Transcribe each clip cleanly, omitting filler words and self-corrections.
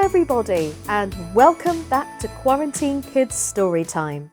everybody, and welcome back to Quarantine Kids Storytime.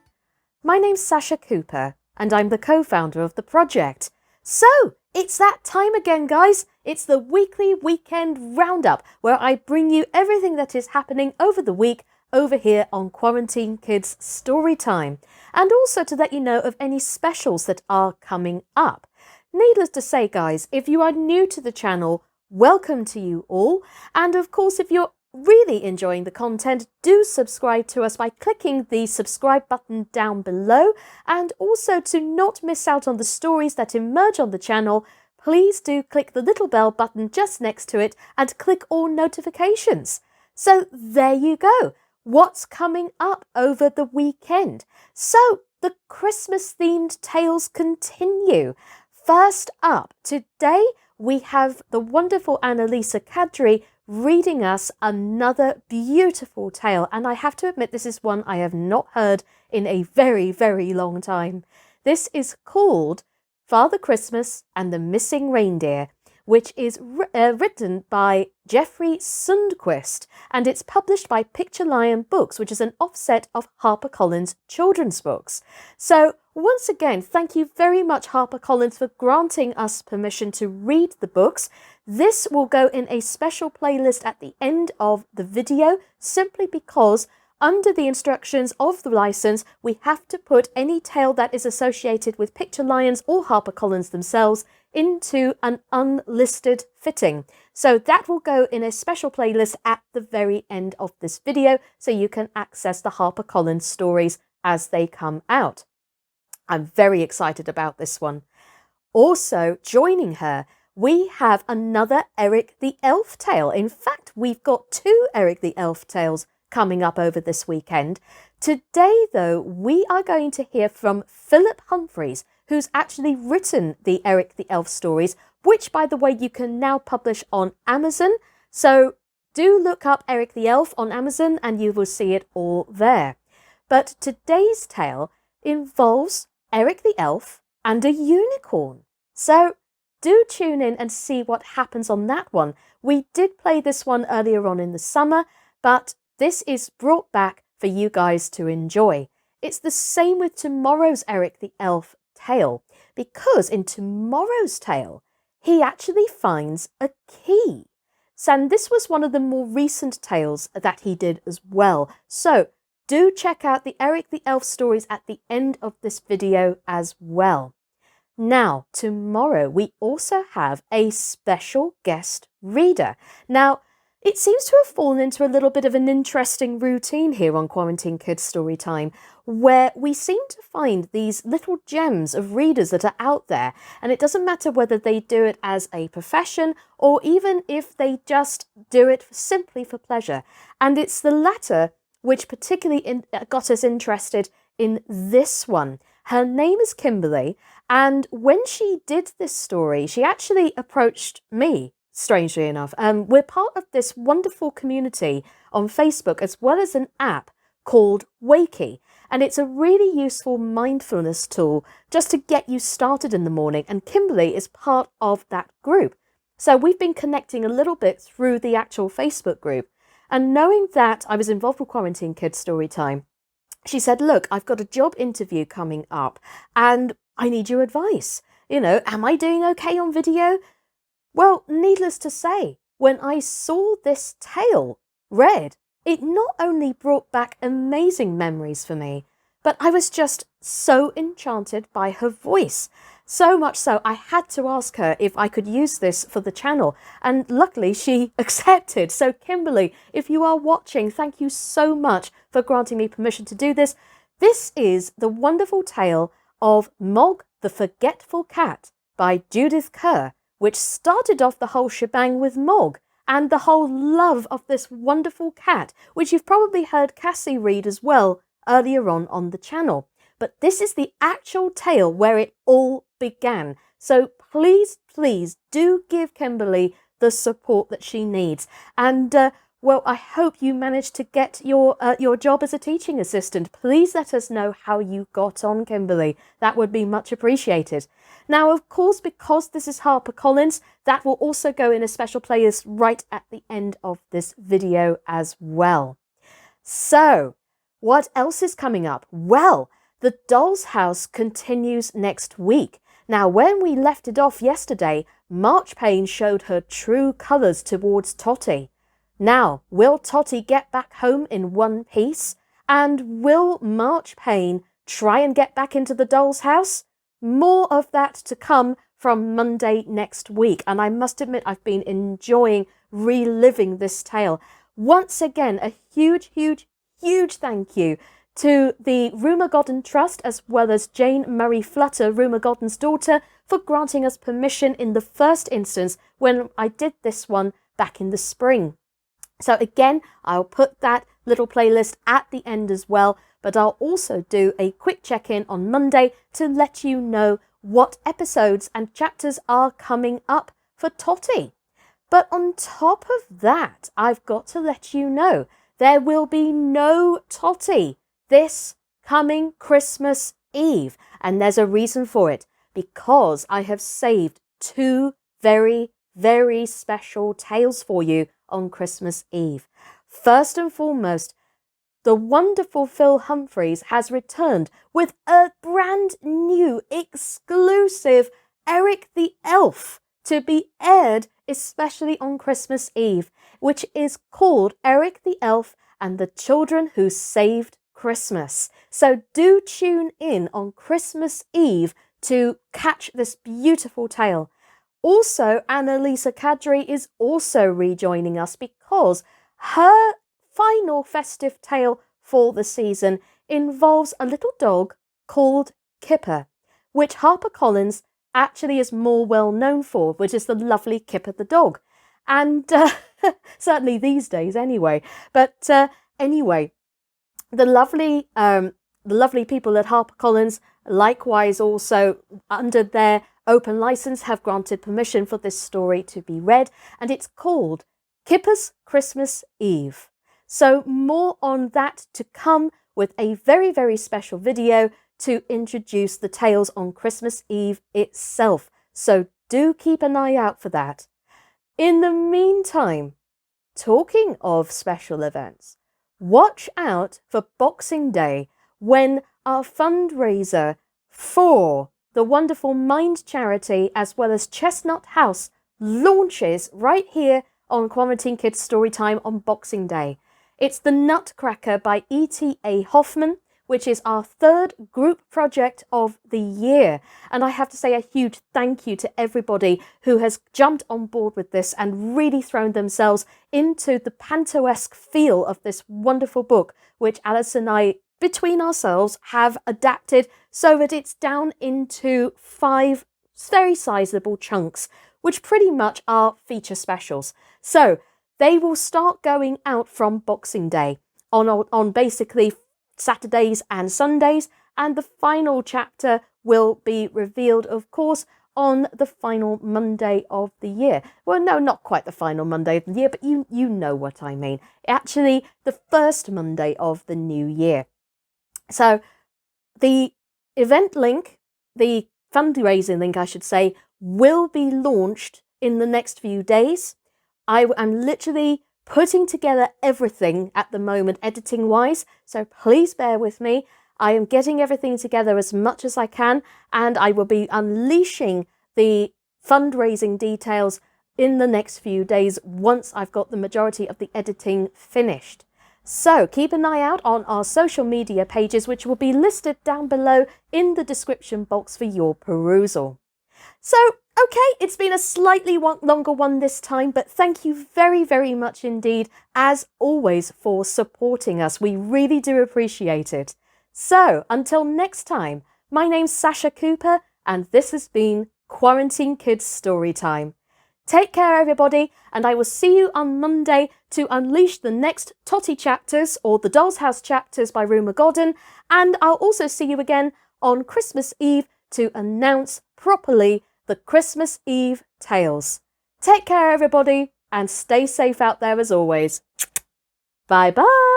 My name's Sascha Cooper, and I'm the co-founder of the project. So, it's that time again, guys. It's the weekly weekend roundup, where I bring you everything that is happening over the week over here on Quarantine Kids Storytime, and also to let you know of any specials that are coming up. Needless to say, guys, if you are new to the channel, welcome to you all. And of course, if you're really enjoying the content, do subscribe to us by clicking the subscribe button down below. And also, to not miss out on the stories that emerge on the channel, please do click the little bell button just next to it and click all notifications. So there you go. What's coming up over the weekend? So the Christmas themed tales continue. First up, today we have the wonderful Anne-Lise Kadri reading us another beautiful tale. And I have to admit, this is one I have not heard in a very, very long time. This is called Father Christmas and the Missing Reindeer, which is written by Geoffrey Sundquist, and it's published by Picture Lion Books, which is an offset of Harper Collins Childrens Books. So once again, thank you very much, Harper Collins, for granting us permission to read the books. This will go in a special playlist at the end of the video, simply because under the instructions of the license, we have to put any tale that is associated with Picture Lions or Harper Collins themselves into an unlisted fitting. So that will go in a special playlist at the very end of this video, so you can access the Harper Collins stories as they come out. I'm very excited about this one. Also joining her, we have another Eric the Elf tale. In fact, we've got two Eric the Elf tales coming up over this weekend. Today, though, we are going to hear from Philip Humphreys, who's actually written the Eric the Elf stories, which, by the way, you can now publish on Amazon. So do look up Eric the Elf on Amazon and you will see it all there. But today's tale involves Eric the Elf and a unicorn. So do tune in and see what happens on that one. We did play this one earlier on in the summer, but this is brought back for you guys to enjoy. It's the same with tomorrow's Eric the Elf tale, because in tomorrow's tale, he actually finds a key. And this was one of the more recent tales that he did as well. So do check out the Eric the Elf stories at the end of this video as well. Now, tomorrow we also have a special guest reader. Now, it seems to have fallen into a little bit of an interesting routine here on Quarantine Kids Storytime, where we seem to find these little gems of readers that are out there, and it doesn't matter whether they do it as a profession or even if they just do it simply for pleasure. And it's the latter which particularly got us interested in this one. Her name is Kimberley, and when she did this story, she actually approached me. Strangely enough, we're part of this wonderful community on Facebook, as well as an app called Wakey. And it's a really useful mindfulness tool just to get you started in the morning. And Kimberley is part of that group. So we've been connecting a little bit through the actual Facebook group. And knowing that I was involved with Quarantine Kids Storytime, she said, look, I've got a job interview coming up and I need your advice. You know, am I doing okay on video? Well, needless to say, when I saw this tale read, it not only brought back amazing memories for me, but I was just so enchanted by her voice. So much so, I had to ask her if I could use this for the channel, and luckily she accepted. So Kimberley, if you are watching, thank you so much for granting me permission to do this. This is the wonderful tale of Mog The Forgetful Cat by Judith Kerr, which started off the whole shebang with Mog and the whole love of this wonderful cat, which you've probably heard Cassie read as well earlier on the channel. But this is the actual tale where it all began. So please, please do give Kimberley the support that she needs. And Well, I hope you managed to get your job as a teaching assistant. Please let us know how you got on, Kimberley. That would be much appreciated. Now, of course, because this is Harper Collins, that will also go in a special playlist right at the end of this video as well. So, what else is coming up? Well, The Doll's House continues next week. Now, when we left it off yesterday, Marchpane showed her true colours towards Totty. Now, will Totty get back home in one piece? And will Marchpane try and get back into the doll's house? More of that to come from Monday next week. And I must admit, I've been enjoying reliving this tale. Once again, a huge thank you to the Rumer Godden Trust, as well as Jane Murray Flutter, Rumer Godden's daughter, for granting us permission in the first instance when I did this one back in the spring. So again, I'll put that little playlist at the end as well, but I'll also do a quick check-in on Monday to let you know what episodes and chapters are coming up for Totty. But on top of that, I've got to let you know there will be no Totty this coming Christmas Eve. And there's a reason for it, because I have saved two very special tales for you on Christmas Eve. First and foremost, the wonderful Phil Humphreys has returned with a brand new exclusive Eric the Elf to be aired especially on Christmas Eve, which is called Eric the Elf and the Children Who Saved Christmas. So do tune in on Christmas Eve to catch this beautiful tale. Also, Anne-Lise Kadri is also rejoining us because her final festive tale for the season involves a little dog called Kipper, which Harper Collins actually is more well known for, which is the lovely Kipper the dog. And certainly these days anyway. But anyway, the lovely people at Harper Collins likewise also under their open license have granted permission for this story to be read, and it's called Kipper's Christmas Eve. So more on that to come, with a very special video to introduce the tales on Christmas Eve itself. So do keep an eye out for that. In the meantime, talking of special events, watch out for Boxing Day, when our fundraiser for the wonderful Mind charity as well as Chestnut House launches right here on Quarantine Kids Storytime on Boxing Day. It's the Nutcracker by ETA Hoffman, which is our third group project of the year. And I have to say a huge thank you to everybody who has jumped on board with this and really thrown themselves into the panto-esque feel of this wonderful book, which Alice and I, between ourselves, have adapted so that it's down into 5 very sizable chunks, which pretty much are feature specials. So they will start going out from Boxing Day on basically Saturdays and Sundays, and the final chapter will be revealed, of course, on the final Monday of the year. Well, no, not quite the final Monday of the year, but you know what I mean. Actually, the first Monday of the new year. So the event link, the fundraising link, I should say, will be launched in the next few days. I am literally putting together everything at the moment, editing wise, so please bear with me. I am getting everything together as much as I can, and I will be unleashing the fundraising details in the next few days once I've got the majority of the editing finished. So keep an eye out on our social media pages, which will be listed down below in the description box for your perusal. So, okay, it's been a slightly longer one this time, but thank you very much indeed, as always, for supporting us. We really do appreciate it. So, until next time, my name's Sascha Cooper, and this has been Quarantine Kids Storytime. Take care, everybody, and I will see you on Monday to unleash the next Totty chapters, or the Doll's House chapters by Rumer Godden, and I'll also see you again on Christmas Eve to announce properly the Christmas Eve tales. Take care, everybody, and stay safe out there as always. Bye bye.